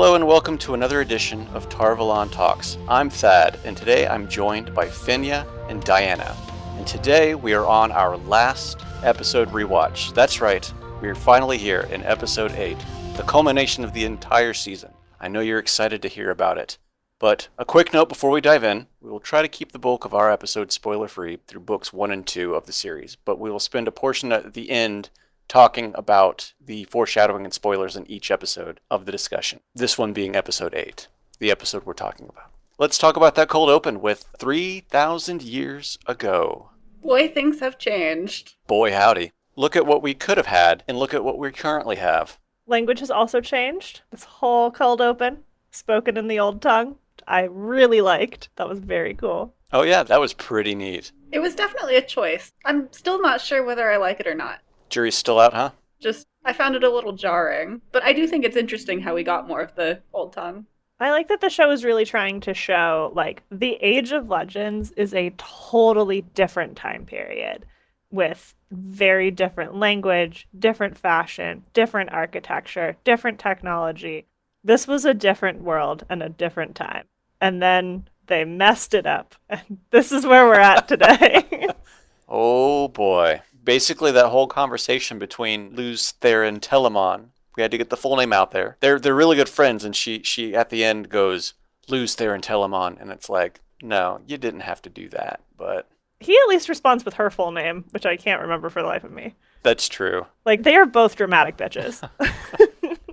Hello and welcome to another edition of Tarvalon Talks. I'm Thad, and today I'm joined by Fenya and Dianna. And today we are on our last episode rewatch. That's right, we are finally here in episode 8, the culmination of the entire season. I know you're excited to hear about it. But a quick note before we dive in, we will try to keep the bulk of our episodes spoiler-free through books 1 and 2 of the series, but we will spend a portion at the end talking about the foreshadowing and spoilers in each episode of the discussion. This one being episode 8, the episode we're talking about. Let's talk about that cold open with 3,000 years ago. Boy, things have changed. Boy, howdy. Look at what we could have had, and look at what we currently have. Language has also changed. This whole cold open, spoken in the old tongue, I really liked. That was very cool. Oh yeah, that was pretty neat. It was definitely a choice. I'm still not sure whether I like it or not. Jury's still out, huh? I found it a little jarring. But I do think it's interesting how we got more of the old tongue. I like that the show is really trying to show, the Age of Legends is a totally different time period with very different language, different fashion, different architecture, different technology. This was a different world and a different time. And then they messed it up. And this is where we're at today. Oh boy. Basically that whole conversation between Luz, Theron, and Telamon, we had to get the full name out there. They're really good friends, and she at the end goes, Luz, Theron, Telamon, and it's like, no, you didn't have to do that, but... He at least responds with her full name, which I can't remember for the life of me. That's true. They are both dramatic bitches.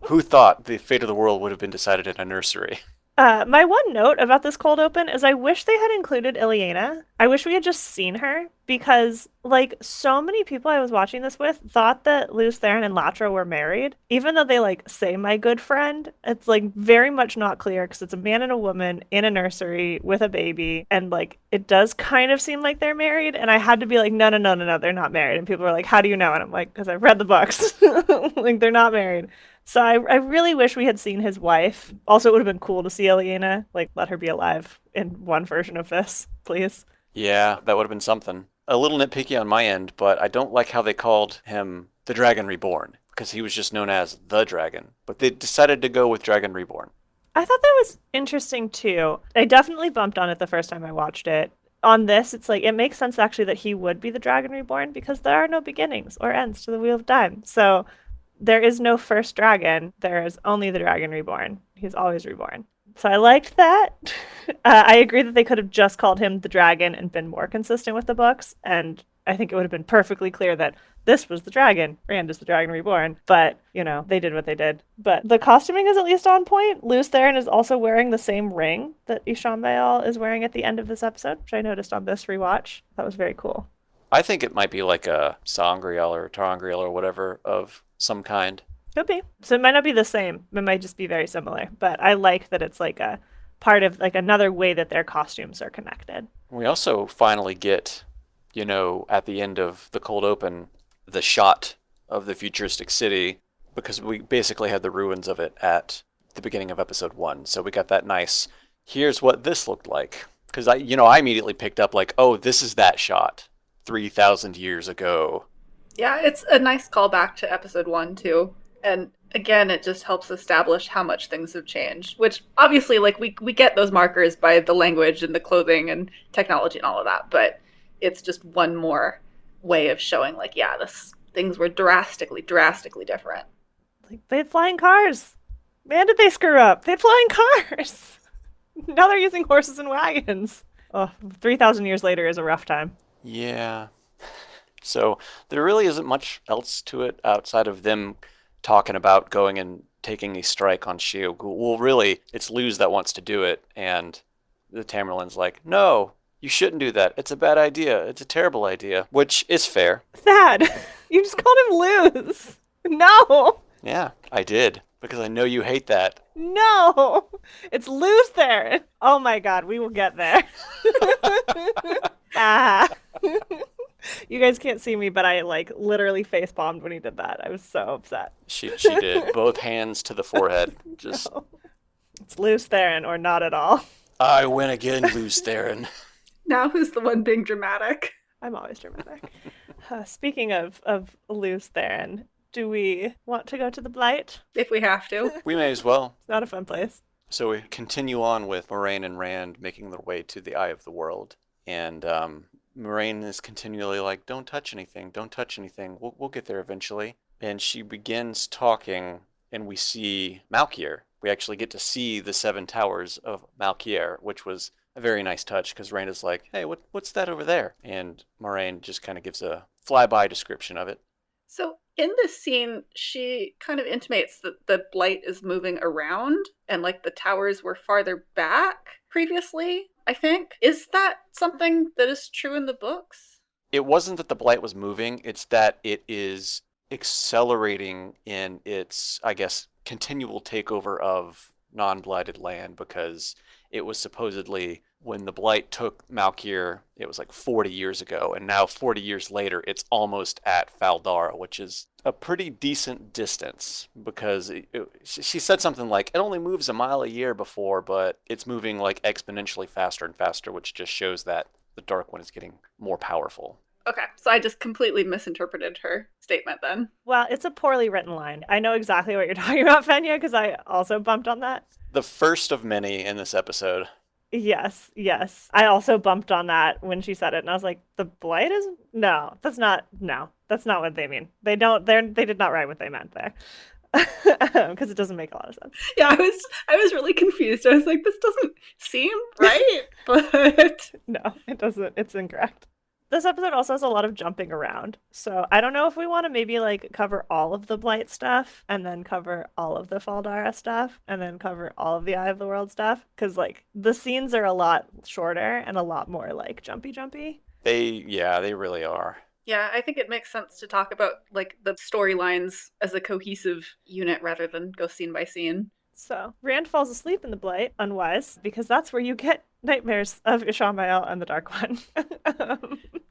Who thought the fate of the world would have been decided in a nursery? My one note about this cold open is I wish they had included iIanna. I wish we had just seen her, because, so many people I was watching this with thought that Luz, Theron, and Latra were married. Even though they, say, my good friend, it's, very much not clear, because it's a man and a woman in a nursery with a baby, and, it does kind of seem like they're married, and I had to be like, no, they're not married. And people were like, how do you know? And I'm like, because I've read the books. They're not married. So I really wish we had seen his wife. Also, it would have been cool to see iIanna. Let her be alive in one version of this, please. Yeah, that would have been something. A little nitpicky on my end, but I don't like how they called him the Dragon Reborn, because he was just known as the Dragon. But they decided to go with Dragon Reborn. I thought that was interesting, too. I definitely bumped on it the first time I watched it. On this, it's it makes sense, actually, that he would be the Dragon Reborn, because there are no beginnings or ends to the Wheel of Time. So... there is no first dragon. There is only the Dragon Reborn. He's always reborn. So I liked that. I agree that they could have just called him the dragon and been more consistent with the books. And I think it would have been perfectly clear that this was the dragon. Rand is the Dragon Reborn. But, they did what they did. But the costuming is at least on point. Luz Theron is also wearing the same ring that Ishambael is wearing at the end of this episode, which I noticed on this rewatch. That was very cool. I think it might be like a Sangreal or Tarangreal or whatever of some kind. Could be. So it might not be the same. It might just be very similar. But I like that it's a part of another way that their costumes are connected. We also finally get, at the end of the cold open, the shot of the futuristic city, because we basically had the ruins of it at the beginning of episode 1. So we got that nice, here's what this looked like. Because I immediately picked up oh, this is that shot 3,000 years ago. Yeah, it's a nice callback to episode 1, too. And again, it just helps establish how much things have changed, which obviously, we get those markers by the language and the clothing and technology and all of that, but it's just one more way of showing, things were drastically different. They had flying cars. Man, did they screw up. They had flying cars. Now they're using horses and wagons. Oh, 3,000 years later is a rough time. Yeah. So there really isn't much else to it outside of them talking about going and taking a strike on Sheo. Well, really, it's Luz that wants to do it, and the Tamerlane's like, no, you shouldn't do that. It's a bad idea. It's a terrible idea, which is fair. Thad, you just called him Luz. No. Yeah, I did, because I know you hate that. No, it's Luz there. Oh my God, we will get there. You guys can't see me, but I literally face palmed when he did that. I was so upset. She did. Both hands to the forehead. Just no. It's Luz Theron or not at all. I win again, Luz Theron. Now who's the one being dramatic? I'm always dramatic. Speaking of Luz Theron, Do we want to go to the Blight? If we have to. We may as well. It's not a fun place. So we continue on with Moraine and Rand making their way to the Eye of the World. And Moraine is continually like, don't touch anything, don't touch anything. We'll get there eventually. And she begins talking, and we see Malkier. We actually get to see the 7 towers of Malkier, which was a very nice touch, because Rand is like, hey, what's that over there? And Moraine just kind of gives a flyby description of it. So in this scene, she kind of intimates that the Blight is moving around and like the towers were farther back previously, I think. Is that something that is true in the books? It wasn't that the Blight was moving, it's that it is accelerating in its, I guess, continual takeover of non-blighted land, because it was supposedly when the Blight took Malkier, it was like 40 years ago, and now 40 years later, it's almost at Faldara, which is a pretty decent distance, because she said something like, it only moves a mile a year before, but it's moving like exponentially faster and faster, which just shows that the Dark One is getting more powerful. Okay, so I just completely misinterpreted her statement then. Well, it's a poorly written line. I know exactly what you're talking about, Fenya, because I also bumped on that. The first of many in this episode. Yes. I also bumped on that when she said it, and I was like, the Blight is? No, that's not what they mean. They did not write what they meant there. Because it doesn't make a lot of sense. Yeah, I was really confused. I was like, this doesn't seem right, but... No, it doesn't. It's incorrect. This episode also has a lot of jumping around. So I don't know if we want to maybe like cover all of the Blight stuff and then cover all of the Faldara stuff and then cover all of the Eye of the World stuff. Because like the scenes are a lot shorter and a lot more like jumpy. They really are. Yeah, I think it makes sense to talk about like the storylines as a cohesive unit rather than go scene by scene. So Rand falls asleep in the Blight, unwise, because that's where you get nightmares of Ishamael and the Dark One.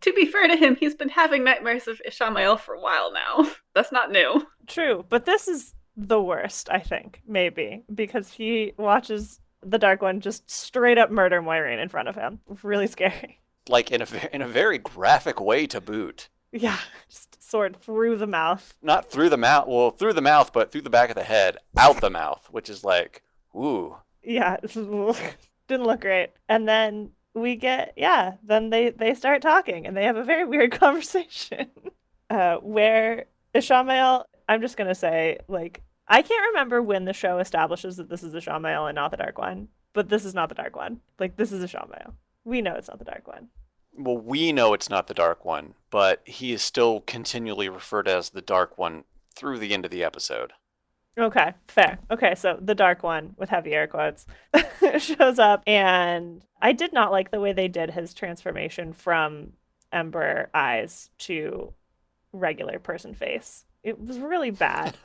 To be fair to him, he's been having nightmares of Ishamael for a while now. That's not new. True, but this is the worst, I think, maybe, because he watches the Dark One just straight up murder Moiraine in front of him. Really scary. Like in a very graphic way to boot. Yeah, just sword through the mouth. Not through the mouth, well, through the mouth, but through the back of the head, out the mouth, which is like, ooh. Yeah, didn't look great. And then we get, then they start talking, and they have a very weird conversation where Ishamael, I'm just going to say, like, I can't remember when the show establishes that this is Ishamael and not the Dark One, but this is not the Dark One. Like, this is Ishamael. We know it's not the Dark One. Well, we know it's not the Dark One, but he is still continually referred as the Dark One through the end of the episode. Okay, fair. Okay, so the Dark One, with heavy air quotes, shows up, and I did not like the way they did his transformation from Ember eyes to regular person face. It was really bad.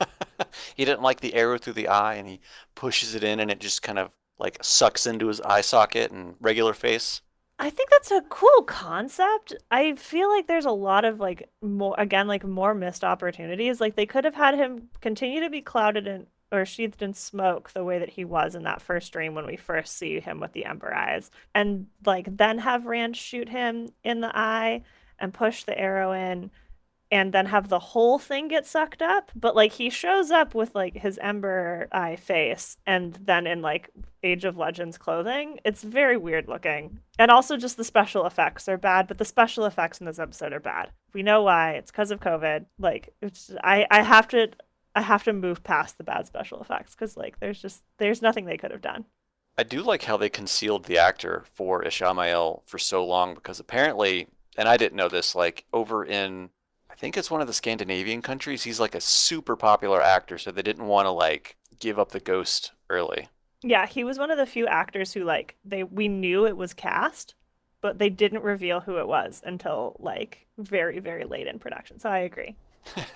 He didn't like the arrow through the eye, and he pushes it in, and it just kind of like sucks into his eye socket and regular face. I think that's a cool concept. I feel like there's a lot of like more missed opportunities. Like they could have had him continue to be clouded in or sheathed in smoke the way that he was in that first dream when we first see him with the Ember eyes, and like then have Rand shoot him in the eye and push the arrow in, and then have the whole thing get sucked up. But like he shows up with like his Ember eye face and then in like Age of Legends clothing. It's very weird looking. And also just the special effects are bad, but the special effects in this episode are bad. We know why. It's because of COVID. Like I have to move past the bad special effects because like there's nothing they could have done. I do like how they concealed the actor for Ishamael for so long, because apparently, and I didn't know this, like over in, I think it's one of the Scandinavian countries, he's like a super popular actor, so they didn't want to like give up the ghost early. Yeah, he was one of the few actors who like we knew it was cast, but they didn't reveal who it was until like very, very late in production. So I agree.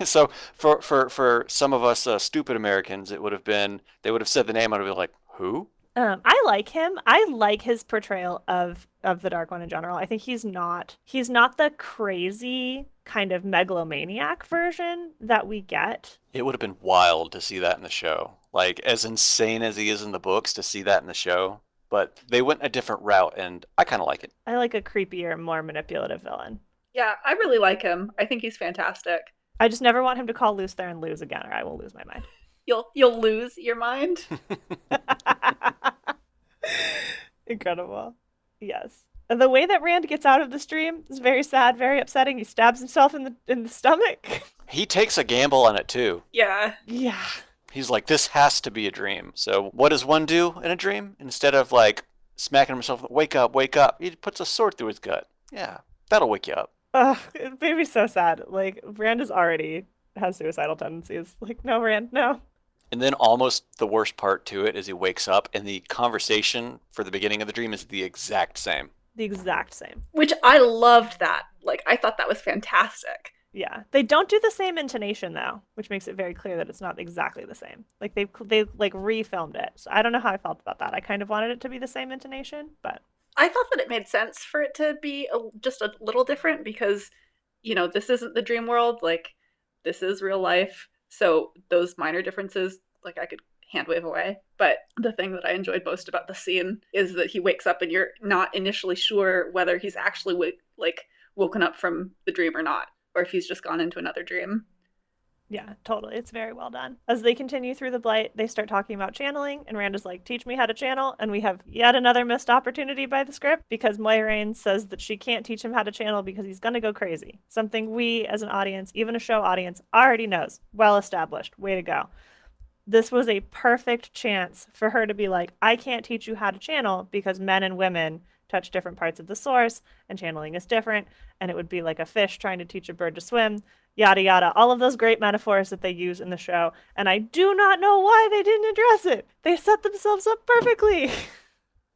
So for some of us stupid Americans, they would have said the name, and I'd be like, who? I like him. I like his portrayal of the Dark One in general. I think he's not the crazy kind of megalomaniac version that we get. It would have been wild to see that in the show. Like, as insane as he is in the books, to see that in the show. But they went a different route, and I kind of like it. I like a creepier, more manipulative villain. Yeah, I really like him. I think he's fantastic. I just never want him to call Luce there and lose again, or I will lose my mind. You'll lose your mind. Incredible. Yes. And the way that Rand gets out of the stream is very sad, very upsetting. He stabs himself in the stomach. He takes a gamble on it too. Yeah. Yeah. He's like, this has to be a dream. So what does one do in a dream? Instead of like smacking himself, wake up, he puts a sword through his gut. Yeah, that'll wake you up. Ugh, it made me so sad. Like, Rand is already has suicidal tendencies. Like, no, Rand, no. And then almost the worst part to it is he wakes up and the conversation for the beginning of the dream is the exact same. The exact same. Which I loved that. Like, I thought that was fantastic. Yeah. They don't do the same intonation, though, which makes it very clear that it's not exactly the same. Like, they like, refilmed it. So I don't know how I felt about that. I kind of wanted it to be the same intonation, but... I thought that it made sense for it to be just a little different because, this isn't the dream world. Like, this is real life. So those minor differences, like, I could hand wave away. But the thing that I enjoyed most about the scene is that he wakes up and you're not initially sure whether he's actually woken up from the dream or not, or if he's just gone into another dream. Yeah, totally. It's very well done. As they continue through the Blight, they start talking about channeling, and Rand is like, teach me how to channel, and we have yet another missed opportunity by the script, because Moiraine says that she can't teach him how to channel because he's gonna go crazy. Something we, as an audience, even a show audience, already knows. Well established. Way to go. This was a perfect chance for her to be like, I can't teach you how to channel because men and women touch different parts of the source, and channeling is different, and it would be like a fish trying to teach a bird to swim. Yada yada, all of those great metaphors that they use in the show, and I do not know why they didn't address it. They set themselves up perfectly.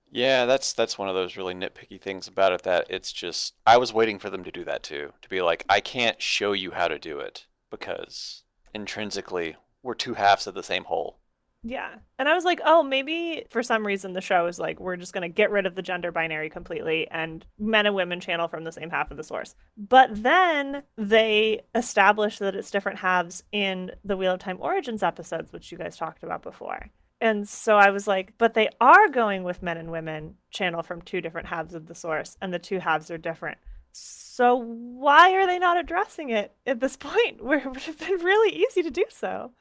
Yeah, that's one of those really nitpicky things about it, that it's just, I was waiting for them to do that too. To be like, I can't show you how to do it because intrinsically we're two halves of the same whole. Yeah. And I was like, oh, maybe for some reason the show is like, we're just going to get rid of the gender binary completely and men and women channel from the same half of the source. But then they establish that it's different halves in the Wheel of Time Origins episodes, which you guys talked about before. And so I was like, but they are going with men and women channel from two different halves of the source, and the two halves are different. So why are they not addressing it at this point where it would have been really easy to do so?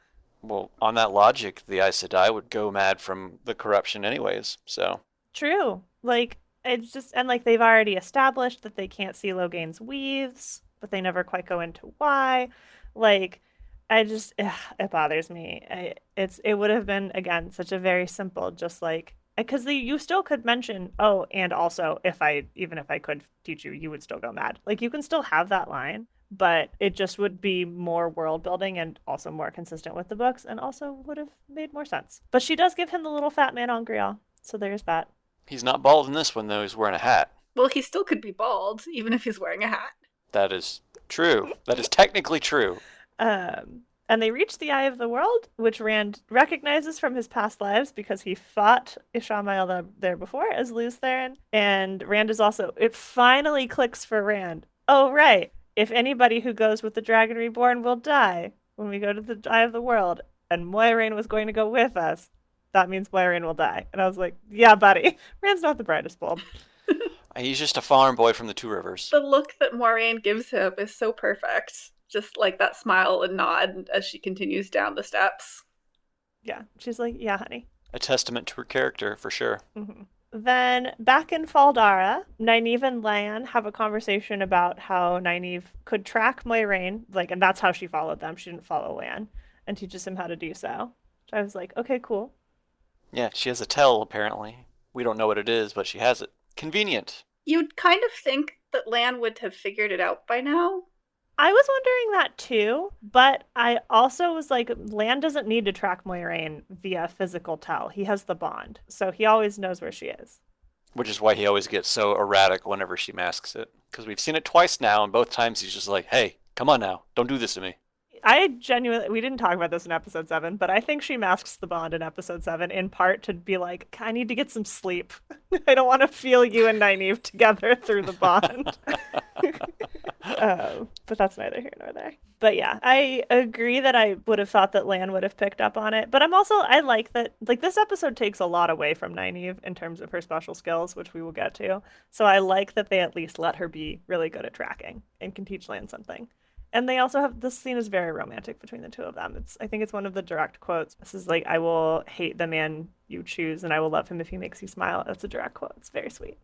Well, on that logic, the Aes Sedai would go mad from the corruption anyways, so. True. Like, it's just, and like they've already established that they can't see Loghain's weaves, but they never quite go into why. Like, it bothers me. It would have been, again, such a very simple, just like, because you still could mention, oh, and also, even if I could teach you, you would still go mad. Like, you can still have that line, but it just would be more world building and also more consistent with the books, and also would have made more sense. But she does give him the little fat man on Grial, so there's that. He's not bald in this one, though. He's wearing a hat. Well, he still could be bald, even if he's wearing a hat. That is true. That is technically true. And they reach the Eye of the World, which Rand recognizes from his past lives because he fought Ishamael there before as Lews Therin. And Rand is also, it finally clicks for Rand. Oh, right. If anybody who goes with the Dragon Reborn will die when we go to the Eye of the World, and Moiraine was going to go with us, that means Moiraine will die. And I was like, yeah, buddy. Rand's not the brightest bulb. He's just a farm boy from the Two Rivers. The look that Moiraine gives him is so perfect. Just like that smile and nod as she continues down the steps. Yeah, she's like, yeah, honey. A testament to her character, for sure. Mm-hmm. Then back in Faldara, Nynaeve and Lan have a conversation about how Nynaeve could track Moiraine, and that's how she followed them. She didn't follow Lan, and teaches him how to do so. So I was like, okay, cool. Yeah, she has a tell, apparently. We don't know what it is, but she has it. Convenient. You'd kind of think that Lan would have figured it out by now. I was wondering that too, but I also was like, Lan doesn't need to track Moiraine via physical tell. He has the bond, so he always knows where she is. Which is why he always gets so erratic whenever she masks it. Because we've seen it twice now, and both times he's just like, hey, come on now, don't do this to me. We didn't talk about this in episode 7, but I think she masks the bond in episode 7 in part to be like, I need to get some sleep. I don't want to feel you and Nynaeve together through the bond. But that's neither here nor there. But yeah, I agree that I would have thought that Lan would have picked up on it. But I like that, this episode takes a lot away from Nynaeve in terms of her special skills, which we will get to. So I like that they at least let her be really good at tracking and can teach Lan something. And they also have, this scene is very romantic between the two of them. I think it's one of the direct quotes. This is like, I will hate the man you choose and I will love him if he makes you smile. That's a direct quote. It's very sweet.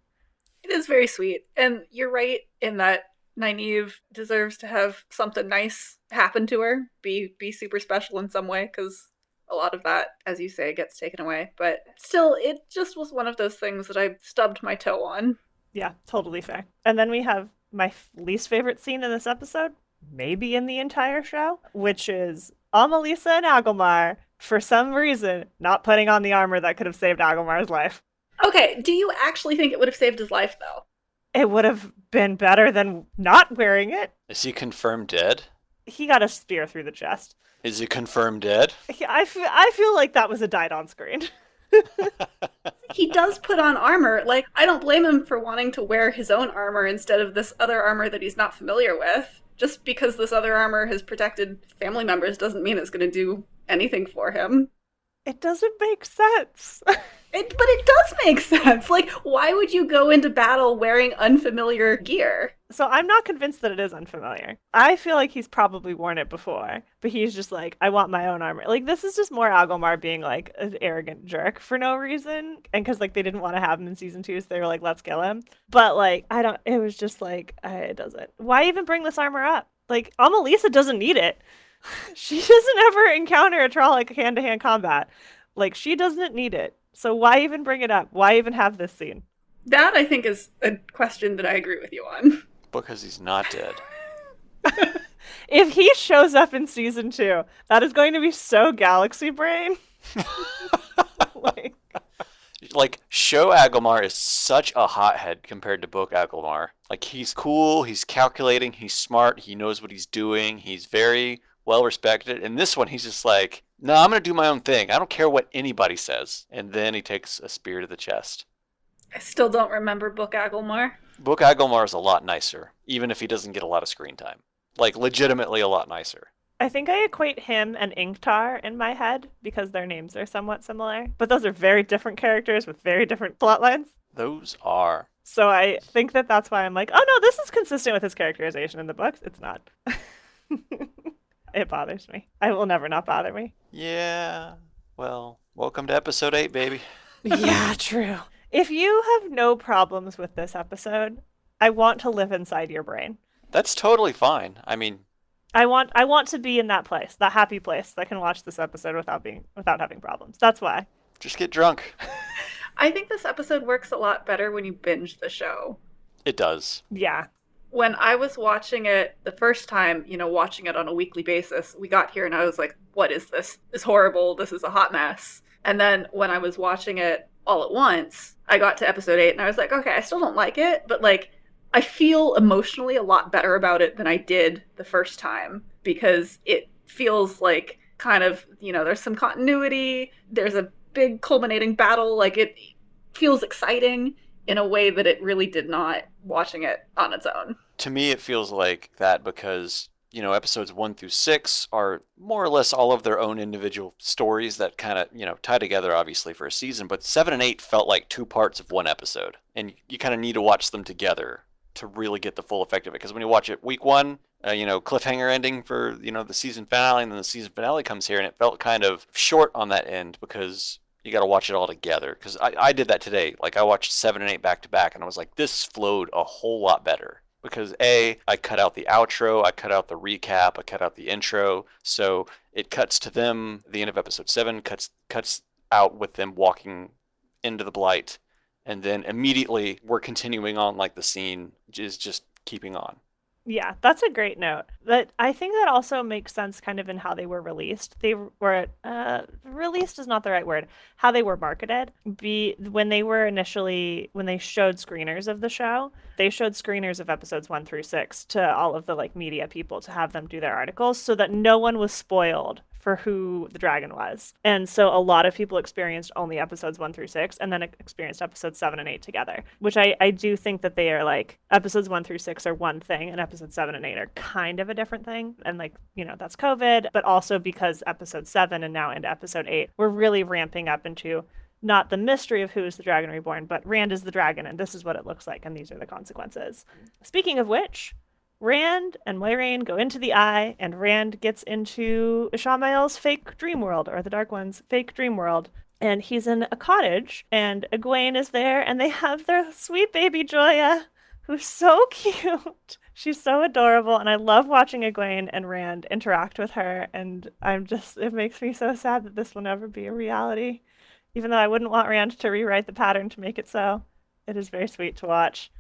It is very sweet. And you're right in that Nynaeve deserves to have something nice happen to her, be super special in some way, because a lot of that, as you say, gets taken away. But still, it just was one of those things that I stubbed my toe on. Yeah, totally fair. And then we have my least favorite scene in this episode, maybe in the entire show, which is Amelisa and Agilmar, for some reason, not putting on the armor that could have saved Agilmar's life. Okay, do you actually think it would have saved his life, though? It would have been better than not wearing it. Is he confirmed dead? He got a spear through the chest. Is he confirmed dead? I feel like that was a died on screen. He does put on armor. Like, I don't blame him for wanting to wear his own armor instead of this other armor that he's not familiar with. Just because this other armor has protected family members doesn't mean it's going to do anything for him. It doesn't make sense. But it does make sense. Like, why would you go into battle wearing unfamiliar gear? So I'm not convinced that it is unfamiliar. I feel like he's probably worn it before, but he's just like, I want my own armor. Like, this is just more Agilmar being like an arrogant jerk for no reason. And because like they didn't want to have him in season 2, so they were like, let's kill him. But like, it was just like, it doesn't. Why even bring this armor up? Like, Amelisa doesn't need it. She doesn't ever encounter a Trolloc hand-to-hand combat. Like, she doesn't need it. So why even bring it up? Why even have this scene? That, I think, is a question that I agree with you on. Because he's not dead. If he shows up in season 2, that is going to be so Galaxy Brain. Like, show Agilmar is such a hothead compared to book Agilmar. Like, he's cool, he's calculating, he's smart, he knows what he's doing, he's very well respected. In this one, he's just like, no, I'm going to do my own thing. I don't care what anybody says. And then he takes a spear to the chest. I still don't remember Book Agilmar. Book Agilmar is a lot nicer, even if he doesn't get a lot of screen time. Like, legitimately a lot nicer. I think I equate him and Inktar in my head because their names are somewhat similar. But those are very different characters with very different plot lines. Those are. So I think that that's why I'm like, oh no, this is consistent with his characterization in the books. It's not. It bothers me. It will never not bother me. Yeah. Well, welcome to episode 8, baby. Yeah, true. If you have no problems with this episode, I want to live inside your brain. That's totally fine. I mean, I want to be in that place, that happy place that can watch this episode without having problems. That's why. Just get drunk. I think this episode works a lot better when you binge the show. It does. Yeah. When I was watching it the first time, watching it on a weekly basis, we got here and I was like, what is this? It's horrible. This is a hot mess. And then when I was watching it all at once, I got to episode 8 and I was like, okay, I still don't like it, but like, I feel emotionally a lot better about it than I did the first time because it feels like kind of, there's some continuity. There's a big culminating battle. Like, it feels exciting in a way that it really did not watching it on its own. To me, it feels like that because, episodes 1 through 6 are more or less all of their own individual stories that kind of, tie together, obviously, for a season. But 7 and 8 felt like 2 parts of one episode. And you kind of need to watch them together to really get the full effect of it. Because when you watch it week 1, cliffhanger ending for, the season finale, and then the season finale comes here, and it felt kind of short on that end because you got to watch it all together. Because I did that today. Like, I watched 7 and 8 back to back, and I was like, this flowed a whole lot better. Because I cut out the outro, I cut out the recap, I cut out the intro. So it cuts to them, the end of episode 7, cuts out with them walking into the blight. And then immediately we're continuing on like the scene is just keeping on. Yeah, that's a great note. But I think that also makes sense kind of in how they were released. They were, released is not the right word, how they were marketed. When they showed screeners of the show, they showed screeners of episodes 1 through 6 to all of the like media people to have them do their articles so that no one was spoiled for who the dragon was. And so a lot of people experienced only episodes 1 through 6 and then experienced episodes 7 and 8 together, which I do think that they are like episodes 1 through 6 are one thing and episodes 7 and 8 are kind of a different thing. And like, that's COVID, but also because episode 7 and now into episode 8, we're really ramping up into not the mystery of who is the dragon reborn, but Rand is the dragon and this is what it looks like and these are the consequences. Speaking of which, Rand and Moiraine go into the Eye, and Rand gets into Ishamael's fake dream world, or the Dark One's fake dream world. And he's in a cottage, and Egwene is there, and they have their sweet baby Joya, who's so cute. She's so adorable, and I love watching Egwene and Rand interact with her, and it makes me so sad that this will never be a reality. Even though I wouldn't want Rand to rewrite the pattern to make it so, it is very sweet to watch.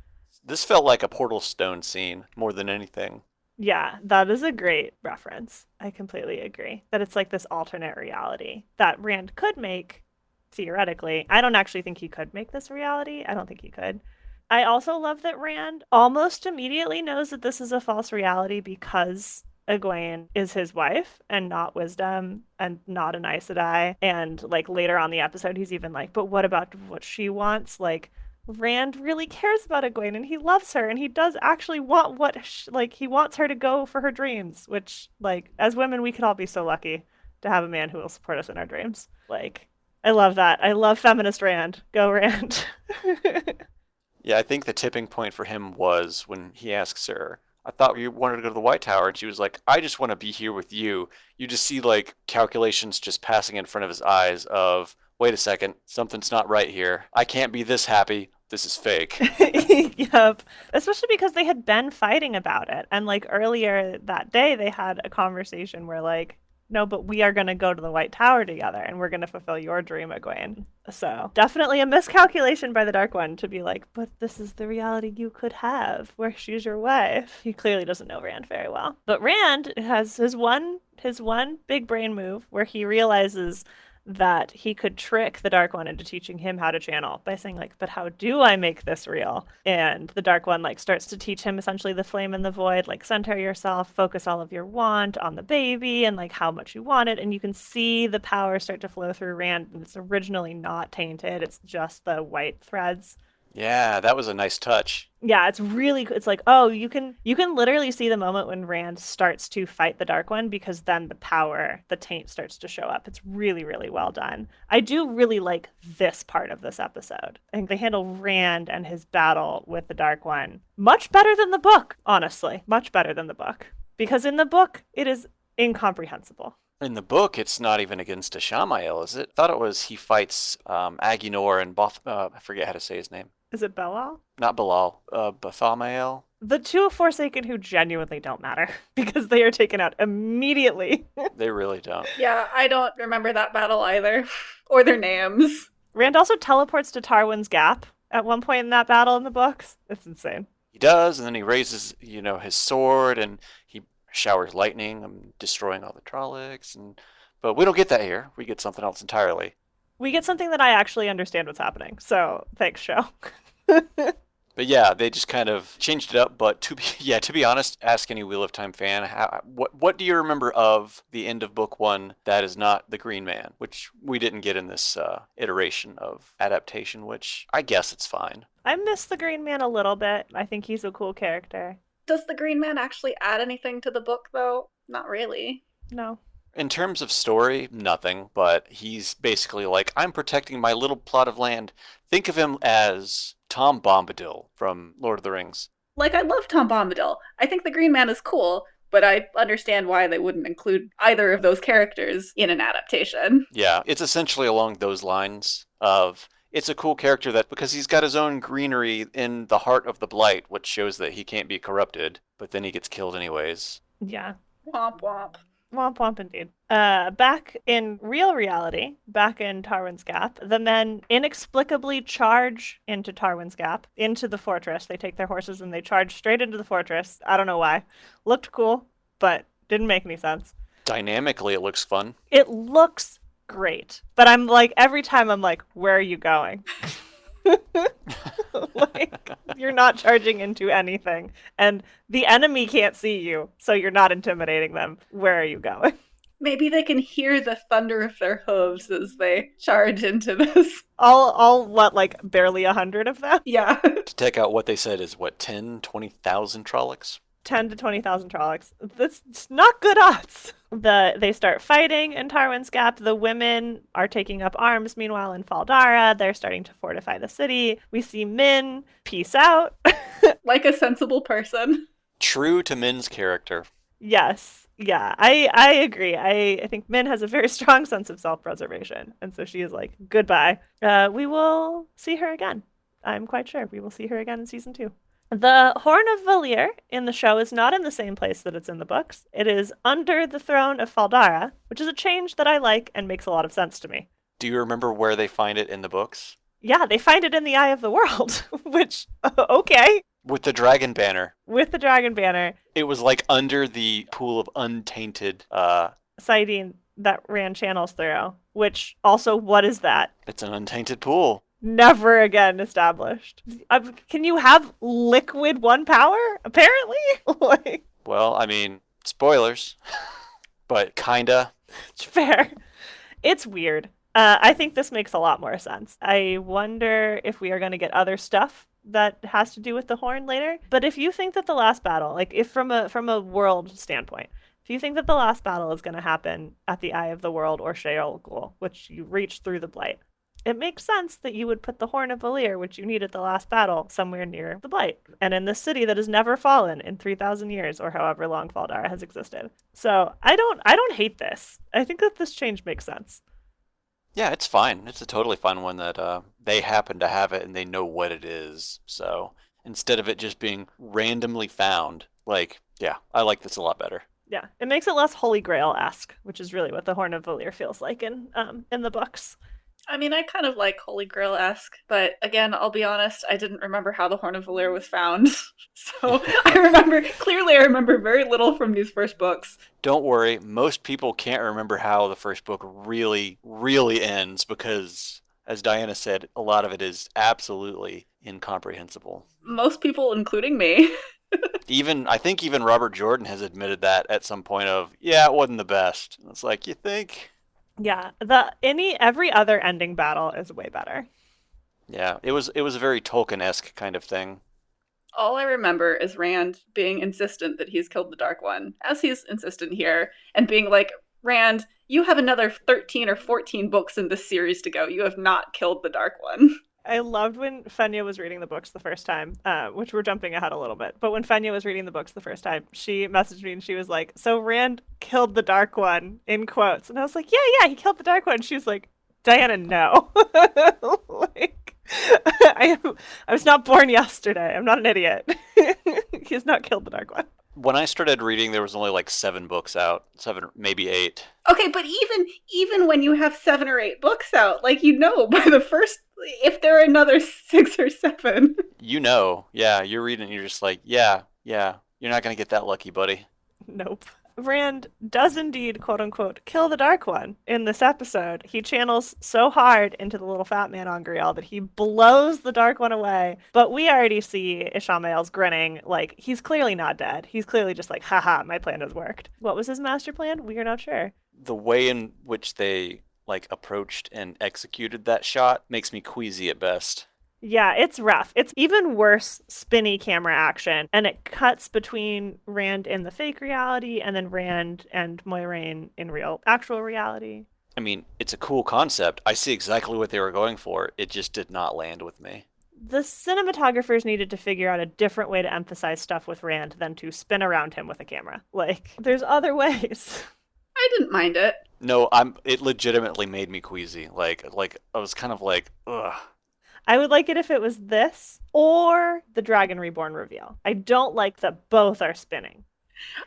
This felt like a Portal Stone scene more than anything. Yeah, that is a great reference. I completely agree that it's like this alternate reality that Rand could make, theoretically. I don't actually think he could make this reality. I don't think he could. I also love that Rand almost immediately knows that this is a false reality because Egwene is his wife and not Wisdom and not an Aes Sedai. And like later on the episode, he's even like, but what about what she wants? Like, Rand really cares about Egwene and he loves her and he does actually want he wants her to go for her dreams, which like as women we could all be so lucky to have a man who will support us in our dreams. Like, I love that. I love feminist Rand. Go Rand. Yeah, I think the tipping point for him was when he asks her, I thought you wanted to go to the White Tower, and she was like, I just want to be here with you. You just see like calculations just passing in front of his eyes of, wait a second, something's not right here. I can't be this happy. This is fake. Yep. Especially because they had been fighting about it. And like earlier that day, they had a conversation where like, no, but we are going to go to the White Tower together and we're going to fulfill your dream, Egwene. So definitely a miscalculation by the Dark One to be like, but this is the reality you could have where she's your wife. He clearly doesn't know Rand very well. But Rand has his one big brain move where he realizes that he could trick the Dark One into teaching him how to channel by saying like, but how do I make this real? And the Dark One like starts to teach him essentially the flame and the void, like center yourself, focus all of your want on the baby and like how much you want it. And you can see the power start to flow through Rand, and it's originally not tainted. It's just the white threads. Yeah, that was a nice touch. Yeah, it's like, oh, you can literally see the moment when Rand starts to fight the Dark One, because then the power, the taint starts to show up. It's really, really well done. I do really like this part of this episode. I think they handle Rand and his battle with the Dark One much better than the book, honestly. Much better than the book. Because in the book, it is incomprehensible. In the book, it's not even against Ishamael, is it? I thought it was he fights Aginor and I forget how to say his name. Is it Belal? Not Bilal. Bathamael? The two Forsaken who genuinely don't matter because they are taken out immediately. They really don't. Yeah, I don't remember that battle either. Or their names. Rand also teleports to Tarwin's Gap at one point in that battle in the books. It's insane. He does, and then he raises, his sword, and he showers lightning, destroying all the Trollocs. But we don't get that here. We get something else entirely. We get something that I actually understand what's happening. So thanks, show. But yeah, they just kind of changed it up. But to be honest, ask any Wheel of Time fan, what do you remember of the end of book 1 that is not the Green Man, which we didn't get in this iteration of adaptation, which I guess it's fine. I miss the Green Man a little bit. I think he's a cool character. Does the Green Man actually add anything to the book, though? Not really. No. In terms of story, nothing, but he's basically like, I'm protecting my little plot of land. Think of him as Tom Bombadil from Lord of the Rings. Like, I love Tom Bombadil. I think the Green Man is cool, but I understand why they wouldn't include either of those characters in an adaptation. Yeah, it's essentially along those lines of, it's a cool character that, because he's got his own greenery in the heart of the Blight, which shows that he can't be corrupted, but then he gets killed anyways. Yeah. Womp womp. Womp womp indeed. Back in real reality, back in Tarwin's Gap, the men inexplicably charge into Tarwin's Gap, into the fortress. They take their horses and they charge straight into the fortress. I don't know why. Looked cool, but didn't make any sense. Dynamically, it looks fun. It looks great. But I'm like, every time I'm like, where are you going? Like, you're not charging into anything, and the enemy can't see you, so you're not intimidating them. Where are you going? Maybe they can hear the thunder of their hooves as they charge into this. All what, like barely 100 of them? Yeah. To take out what they said is, 10,000-20,000 Trollocs? 10 to 20,000 Trollocs. That's not good odds. They start fighting in Tarwin's Gap. The women are taking up arms. Meanwhile, in Faldara, they're starting to fortify the city. We see Min peace out. Like a sensible person. True to Min's character. Yes. Yeah, I agree. I think Min has a very strong sense of self-preservation, and so she is like, goodbye. We will see her again. I'm quite sure we will see her again in season 2. The Horn of Valir in the show is not in the same place that it's in the books. It is under the throne of Faldara, which is a change that I like and makes a lot of sense to me. Do you remember where they find it in the books? Yeah, they find it in the Eye of the World, which, okay. With the dragon banner. With the dragon banner. It was like under the pool of untainted Siding that Rand channels through, which also, what is that? It's an untainted pool. Never again established. Can you have liquid one power? Apparently? Like, Well, I mean, spoilers, but kinda. fair. It's weird. I think this makes a lot more sense. I wonder if we are going to get other stuff that has to do with the horn later. But if you think that the last battle, like if from a world standpoint, if you think that the last battle is going to happen at the Eye of the World or Sheol Ghul, which you reach through the Blight, it makes sense that you would put the Horn of Valir, which you need at the last battle, somewhere near the Blight, and in this city that has never fallen in 3,000 years, or however long Faldara has existed. So I don't hate this. I think that this change makes sense. Yeah, it's fine. It's a totally fine one that they happen to have it and they know what it is. So instead of it just being randomly found, like, yeah, I like this a lot better. Yeah, it makes it less Holy Grail-esque, which is really what the Horn of Valir feels like in the books. I mean, I kind of like Holy Grail-esque, but again, I'll be honest, I didn't remember how the Horn of Valir was found. So I remember very little from these first books. Don't worry, most people can't remember how the first book really, really ends because, as Dianna said, a lot of it is absolutely incomprehensible. Most people, including me. I think even Robert Jordan has admitted that at some point of, yeah, it wasn't the best. It's like, you think? Yeah, every other ending battle is way better. Yeah, it was a very Tolkien-esque kind of thing. All I remember is Rand being insistent that he's killed the Dark One, as he's insistent here, and being like, Rand, you have another 13 or 14 books in this series to go. You have not killed the Dark One. I loved when Fenya was reading the books the first time, which we're jumping ahead a little bit. But when Fenya was reading the books the first time, she messaged me and she was like, so Rand killed the Dark One, in quotes. And I was like, yeah, he killed the Dark One. She was like, Dianna, no. Like, I was not born yesterday. I'm not an idiot. He has not killed the Dark One. When I started reading, there was only like 7 books out. 7, maybe 8. Okay, but even when you have 7 or 8 books out, like, you know, by the first, if there are another 6 or 7. You know, yeah, you're reading and you're just like, yeah, you're not going to get that lucky, buddy. Nope. Rand does indeed, quote unquote, kill the Dark One in this episode. He channels so hard into the little fat man Angriel that he blows the Dark One away. But we already see Ishamael's grinning, like, he's clearly not dead. He's clearly just like, haha, my plan has worked. What was his master plan? We are not sure. The way in which they, like, approached and executed that shot makes me queasy at best. Yeah, it's rough. It's even worse spinny camera action, and it cuts between Rand in the fake reality and then Rand and Moiraine in actual reality. I mean, it's a cool concept. I see exactly what they were going for. It just did not land with me. The cinematographers needed to figure out a different way to emphasize stuff with Rand than to spin around him with a camera. Like, there's other ways. I didn't mind it. No, it legitimately made me queasy. Like I was kind of like, ugh. I would like it if it was this or the Dragon Reborn reveal. I don't like that both are spinning.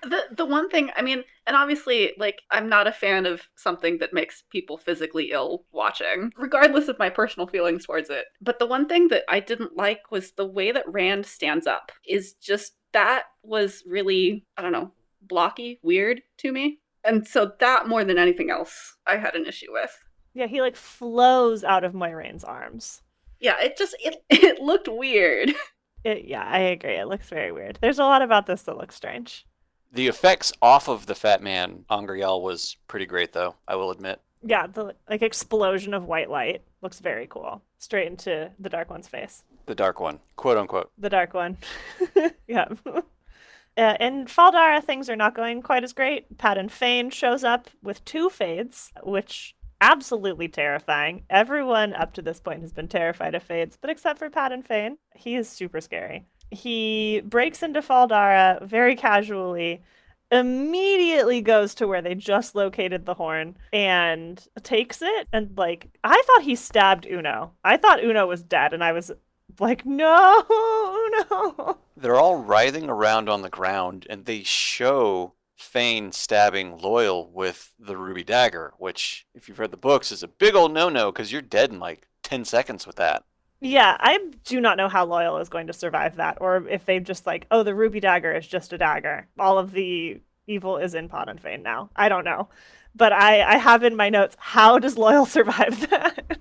The one thing, I mean, and obviously, like, I'm not a fan of something that makes people physically ill watching, regardless of my personal feelings towards it. But the one thing that I didn't like was the way that Rand stands up. That was really, I don't know, blocky, weird to me. And so that, more than anything else, I had an issue with. Yeah, he, like, flows out of Moiraine's arms. Yeah, it looked weird. Yeah, I agree. It looks very weird. There's a lot about this that looks strange. The effects off of the fat man Angriel was pretty great, though, I will admit. Yeah, the like explosion of white light looks very cool. Straight into the Dark One's face. The Dark One, quote unquote. The Dark One. Yeah. In Faldara, things are not going quite as great. Padden Fane shows up with 2 fades, which absolutely terrifying. Everyone up to this point has been terrified of fades, but except for Padden Fane, he is super scary. He breaks into Faldara very casually, immediately goes to where they just located the horn and takes it. And like, I thought he stabbed Uno. I thought Uno was dead, and I was like, no, Uno. They're all writhing around on the ground, and they show Fane stabbing Loyal with the ruby dagger, which, if you've read the books, is a big old no-no because you're dead in like 10 seconds with that. Yeah, I do not know how Loyal is going to survive that, or if they just like, oh, the ruby dagger is just a dagger. All of the evil is in Pod and Fane now. I don't know. But I have in my notes, how does Loyal survive that?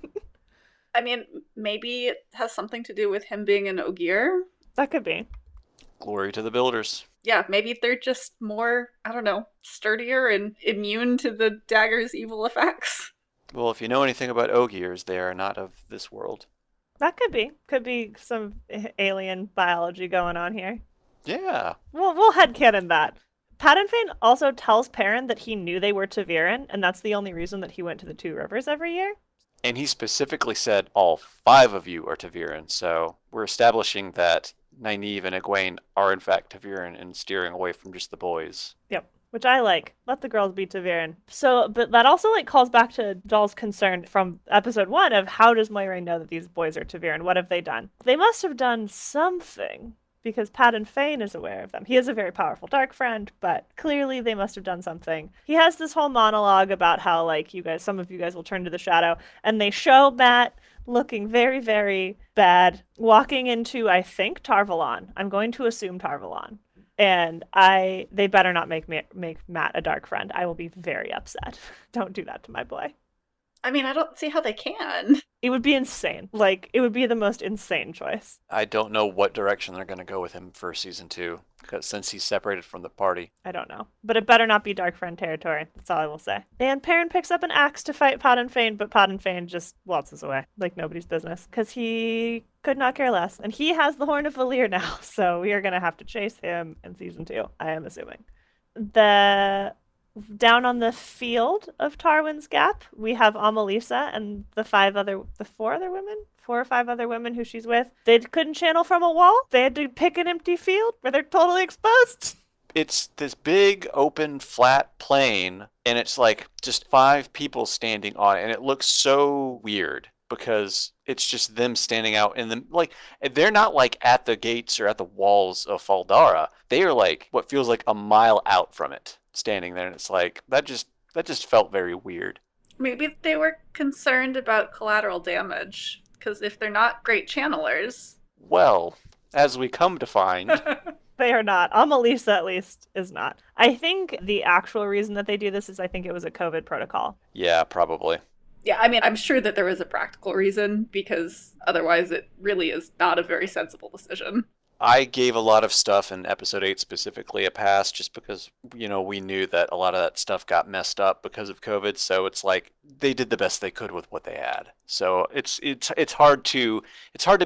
I mean, maybe it has something to do with him being an Ogier. That could be. Glory to the builders. Yeah, maybe they're just more, I don't know, sturdier and immune to the dagger's evil effects. Well, if you know anything about Ogiers, they are not of this world. That could be. Could be some alien biology going on here. Yeah. We'll headcanon that. Paddington also tells Perrin that he knew they were Taviran, and that's the only reason that he went to the Two Rivers every year. And he specifically said all 5 of you are Taviran, so we're establishing that Nynaeve and Egwene are in fact Taviran and steering away from just the boys. Yep. Which I like. Let the girls be Taviran. So, but that also like calls back to Doll's concern from episode 1 of how does Moiraine know that these boys are Taviran? What have they done? They must have done something because Padan Fane is aware of them. He is a very powerful dark friend, but clearly they must have done something. He has this whole monologue about how like some of you guys will turn to the shadow, and they show Matt looking very, very bad, walking into, I think, Tarvalon. I'm going to assume Tarvalon. And they better not make Matt a dark friend. I will be very upset. Don't do that to my boy. I mean, I don't see how they can. It would be insane. Like, it would be the most insane choice. I don't know what direction they're going to go with him for season 2, because since he's separated from the party. I don't know. But it better not be dark friend territory. That's all I will say. And Perrin picks up an axe to fight Pod and Fane, but Pod and Fane just waltzes away like nobody's business, because he could not care less. And he has the Horn of Melear now, so we are going to have to chase him in season 2, I am assuming. Down on the field of Tarwin's Gap, we have Amalisa and the 4 or 5 other women who she's with. They couldn't channel from a wall. They had to pick an empty field where they're totally exposed. It's this big, open, flat plain, and it's like just 5 people standing on it, and it looks so weird because it's just them standing out in the, like, they're not like at the gates or at the walls of Faldara. They are like what feels like a mile out from it, standing there, and it's like that just felt very weird. Maybe they were concerned about collateral damage, because if they're not great channelers... Well, as we come to find... They are not. Amalisa, at least, is not. I think the actual reason that they do this is I think it was a COVID protocol. Yeah, probably. Yeah, I mean, I'm sure that there was a practical reason, because otherwise it really is not a very sensible decision. I gave a lot of stuff in episode 8 specifically a pass just because, we knew that a lot of that stuff got messed up because of COVID. So it's like they did the best they could with what they had. So it's hard to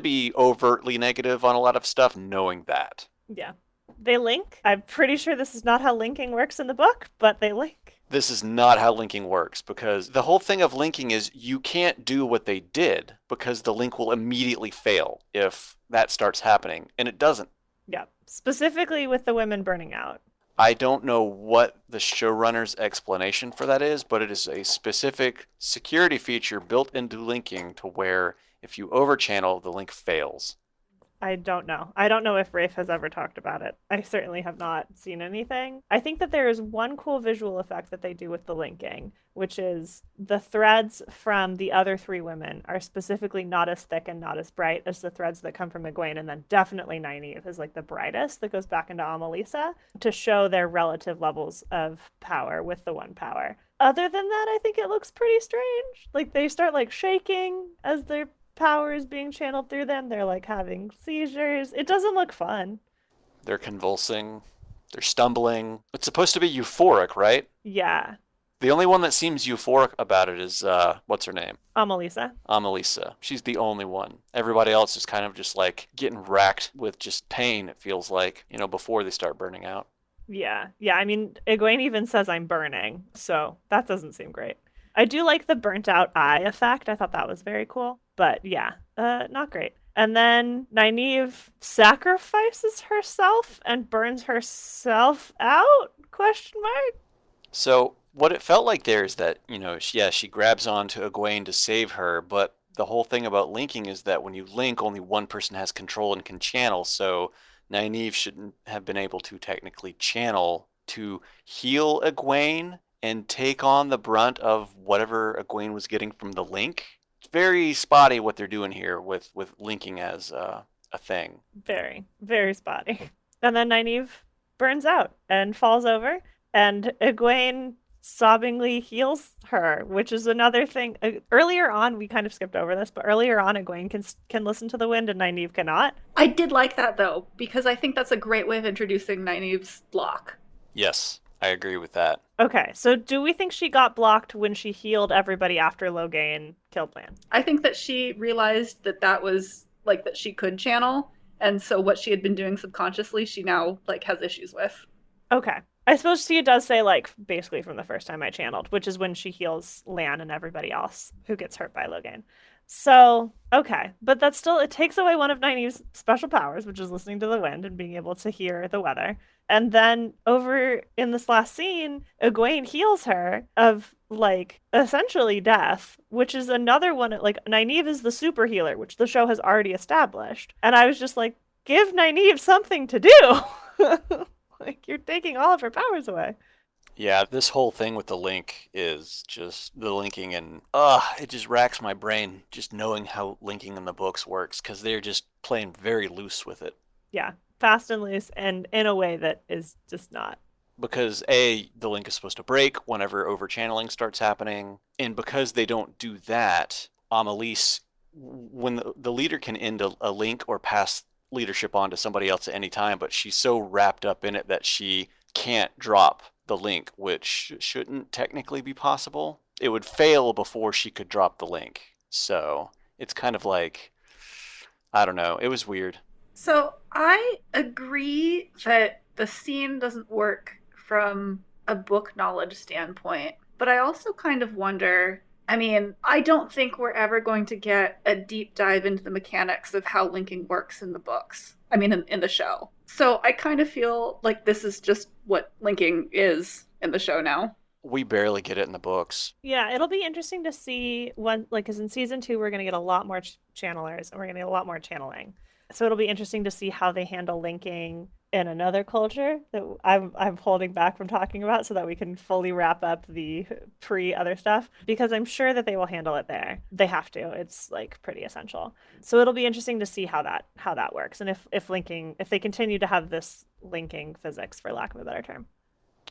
be overtly negative on a lot of stuff knowing that. Yeah. They link. I'm pretty sure this is not how linking works in the book, but they link. This is not how linking works, because the whole thing of linking is you can't do what they did because the link will immediately fail if that starts happening, and it doesn't. Yeah, specifically with the women burning out. I don't know what the showrunner's explanation for that is, but it is a specific security feature built into linking to where if you overchannel, the link fails. I don't know. I don't know if Rafe has ever talked about it. I certainly have not seen anything. I think that there is one cool visual effect that they do with the linking, which is the threads from the other 3 women are specifically not as thick and not as bright as the threads that come from Egwene, and then definitely Nynaeve is like the brightest that goes back into Amalisa to show their relative levels of power with the one power. Other than that, I think it looks pretty strange. Like they start like shaking as their power is being channeled through them. They're like having seizures. It doesn't look fun. They're convulsing. They're stumbling. It's supposed to be euphoric, right? Yeah. The only one that seems euphoric about it is, what's her name? Amalisa. Amalisa. She's the only one. Everybody else is kind of just like getting racked with just pain, it feels like, before they start burning out. Yeah. Yeah, I mean, Egwene even says I'm burning, so that doesn't seem great. I do like the burnt out eye effect. I thought that was very cool. But yeah, not great. And then Nynaeve sacrifices herself and burns herself out? Question mark? So what it felt like there is that, she grabs onto Egwene to save her, but the whole thing about linking is that when you link, only one person has control and can channel, so Nynaeve shouldn't have been able to technically channel to heal Egwene and take on the brunt of whatever Egwene was getting from the link. It's very spotty what they're doing here with linking as a thing. Very, very spotty. And then Nynaeve burns out and falls over, and Egwene sobbingly heals her, which is another thing. Earlier on, we kind of skipped over this, but earlier on, Egwene can listen to the wind and Nynaeve cannot. I did like that, though, because I think that's a great way of introducing Nynaeve's block. Yes, I agree with that. Okay, so do we think she got blocked when she healed everybody after Loghain killed Lan? I think that she realized that was, that she could channel, and so what she had been doing subconsciously, she now, has issues with. Okay. I suppose she does say, basically from the first time I channeled, which is when she heals Lan and everybody else who gets hurt by Loghain. So, okay. But that's still, it takes away one of Nynaeve's special powers, which is listening to the wind and being able to hear the weather. And then over in this last scene, Egwene heals her of, essentially death, which is another one. Nynaeve is the super healer, which the show has already established. And I was just give Nynaeve something to do. You're taking all of her powers away. Yeah, this whole thing with the link is just the linking, and it just racks my brain just knowing how linking in the books works, because they're just playing very loose with it. Yeah, fast and loose, and in a way that is just not. Because the link is supposed to break whenever over-channeling starts happening, and because they don't do that, Amalise, when the leader can end a link or pass leadership on to somebody else at any time, but she's so wrapped up in it that she can't drop the link, which shouldn't technically be possible. It would fail before she could drop the link. So it's kind of I don't know. It was weird. So I agree that the scene doesn't work from a book knowledge standpoint, but I also kind of wonder, I don't think we're ever going to get a deep dive into the mechanics of how linking works in the books. In the show. So I kind of feel like this is just what linking is in the show now. We barely get it in the books. Yeah, it'll be interesting to see when, because in season 2, we're going to get a lot more channelers and we're going to get a lot more channeling. So it'll be interesting to see how they handle linking in another culture that I'm holding back from talking about so that we can fully wrap up the pre-other stuff, because I'm sure that they will handle it there. They have to. It's pretty essential. So it'll be interesting to see how that works, and if they continue to have this linking physics, for lack of a better term.